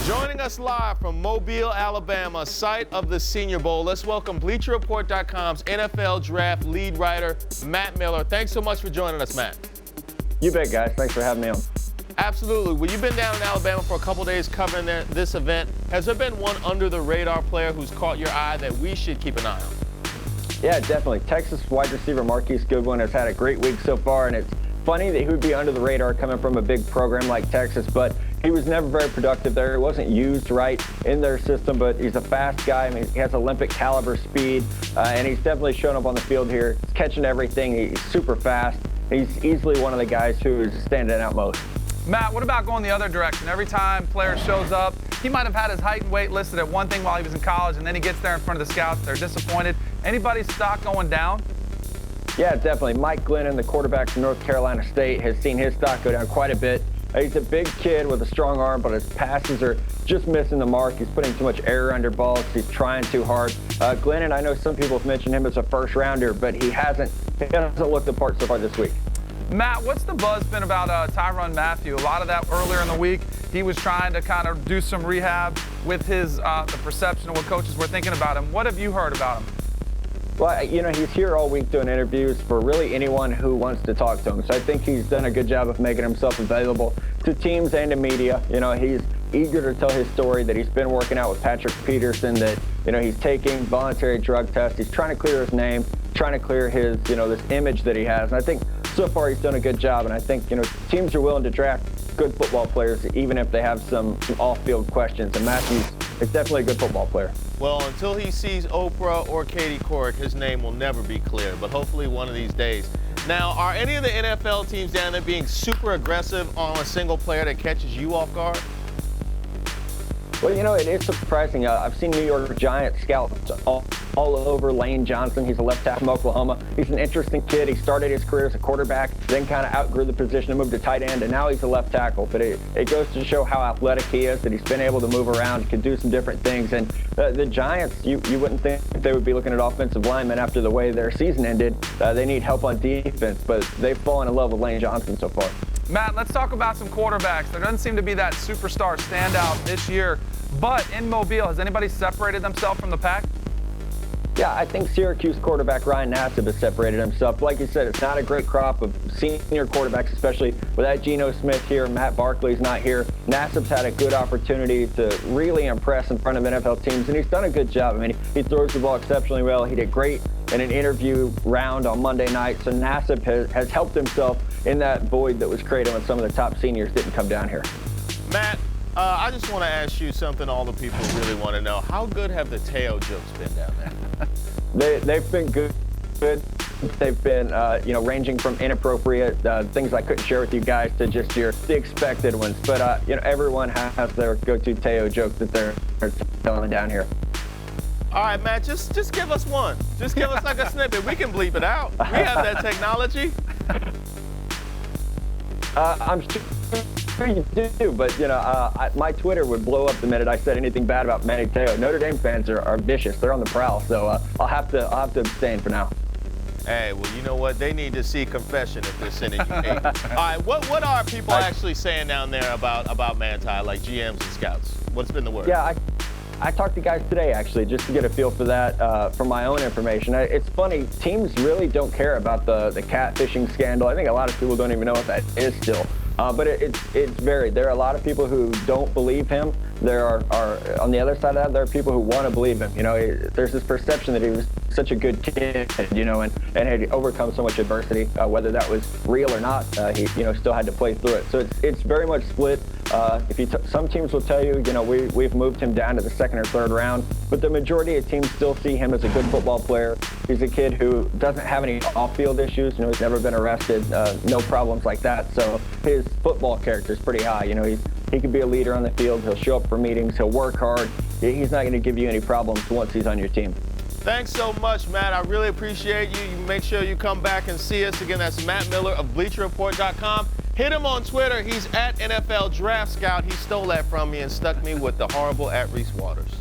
Joining us live from Mobile, Alabama, site of the Senior Bowl, let's welcome BleacherReport.com's NFL Draft lead writer, Matt Miller. Thanks so much for joining us, Matt. You bet, guys. Thanks for having me on. Absolutely. Well, you've been down in Alabama for a couple days covering this event. Has there been one under-the-radar player who's caught your eye that we should keep an eye on? Yeah, definitely. Texas wide receiver Marquise Goodwin has had a great week so far, and it's funny that he would be under the radar coming from a big program like Texas, but he was never very productive there. He wasn't used right in their system, but he's a fast guy. I mean, he has Olympic caliber speed, and he's definitely shown up on the field here. He's catching everything. He's super fast. He's easily one of the guys who is standing out most. Matt, what about going the other direction? Every time a player shows up, he might have had his height and weight listed at one thing while he was in college, and then he gets there in front of the scouts. They're disappointed. Anybody's stock going down? Yeah, definitely. Mike Glennon, the quarterback from North Carolina State, has seen his stock go down quite a bit. He's a big kid with a strong arm, but his passes are just missing the mark. He's putting too much error under balls. He's trying too hard. Glennon, I know some people have mentioned him as a first-rounder, but he hasn't looked the part so far this week. Matt, what's the buzz been about Tyrann Mathieu? A lot of that earlier in the week. He was trying to kind of do some rehab with his the perception of what coaches were thinking about him. What have you heard about him? Well, you know, he's here all week doing interviews for really anyone who wants to talk to him. So I think he's done a good job of making himself available to teams and to media. You know, he's eager to tell his story that he's been working out with Patrick Peterson, that, you know, he's taking voluntary drug tests. He's trying to clear his name, trying to clear his, you know, this image that he has. And I think so far he's done a good job. And I think, you know, teams are willing to draft good football players even if they have some off-field questions. And Matthews is definitely a good football player. Well, until he sees Oprah or Katie Couric, his name will never be clear, but hopefully one of these days. Now, are any of the NFL teams down there being super aggressive on a single player that catches you off guard? Well, you know, it is surprising. I've seen New York Giants scouts all over Lane Johnson. He's a left tackle from Oklahoma. He's an interesting kid. He started his career as a quarterback, then kind of outgrew the position and moved to tight end, and now he's a left tackle. But it goes to show how athletic he is, that he's been able to move around, can do some different things. And the Giants, you wouldn't think they would be looking at offensive linemen after the way their season ended. They need help on defense, but they've fallen in love with Lane Johnson so far. Matt, let's talk about some quarterbacks. There doesn't seem to be that superstar standout this year. But in Mobile, has anybody separated themselves from the pack? Yeah, I think Syracuse quarterback Ryan Nassib has separated himself. Like you said, it's not a great crop of senior quarterbacks, especially without Geno Smith here. Matt Barkley's not here. Nassib's had a good opportunity to really impress in front of NFL teams, and he's done a good job. I mean, he throws the ball exceptionally well. He did great in an interview round on Monday night. So Nassib has helped himself in that void that was created when some of the top seniors didn't come down here. Matt, I just want to ask you something all the people really want to know. How good have the Teo jokes been down there? They've been good. They've been, you know, ranging from inappropriate things I couldn't share with you guys to just the expected ones. But, you know, everyone has their go-to Teo joke that they're telling down here. All right, Matt, just give us one. Just give us like a snippet. We can bleep it out. We have that technology. I'm sure you do, but, you know, my Twitter would blow up the minute I said anything bad about Manny Teo. Notre Dame fans are vicious. They're on the prowl, so I'll have to abstain for now. Hey, well, you know what? They need to see confession if they're sending you hate. All right, what are people actually saying down there about Manti, like GMs and scouts? What's been the word? Yeah, I talked to guys today, actually, just to get a feel for that from my own information. It's funny, teams really don't care about the catfishing scandal. I think a lot of people don't even know what that is still. But it's varied. There are a lot of people who don't believe him. There are on the other side of that, there are people who want to believe him. You know, there's this perception that he was such a good kid, you know, and had overcome so much adversity. Whether that was real or not, he, you know, still had to play through it. So it's very much split. Some teams will tell you, you know, we've moved him down to the second or third round, but the majority of teams still see him as a good football player. He's a kid who doesn't have any off-field issues. You know, he's never been arrested, no problems like that. So his football character is pretty high. You know, he can be a leader on the field. He'll show up for meetings. He'll work hard. He's not going to give you any problems once he's on your team. Thanks so much, Matt. I really appreciate you. You make sure you come back and see us. Again, that's Matt Miller of BleacherReport.com. Hit him on Twitter. He's at NFL Draft Scout. He stole that from me and stuck me with the horrible @Reese Waters.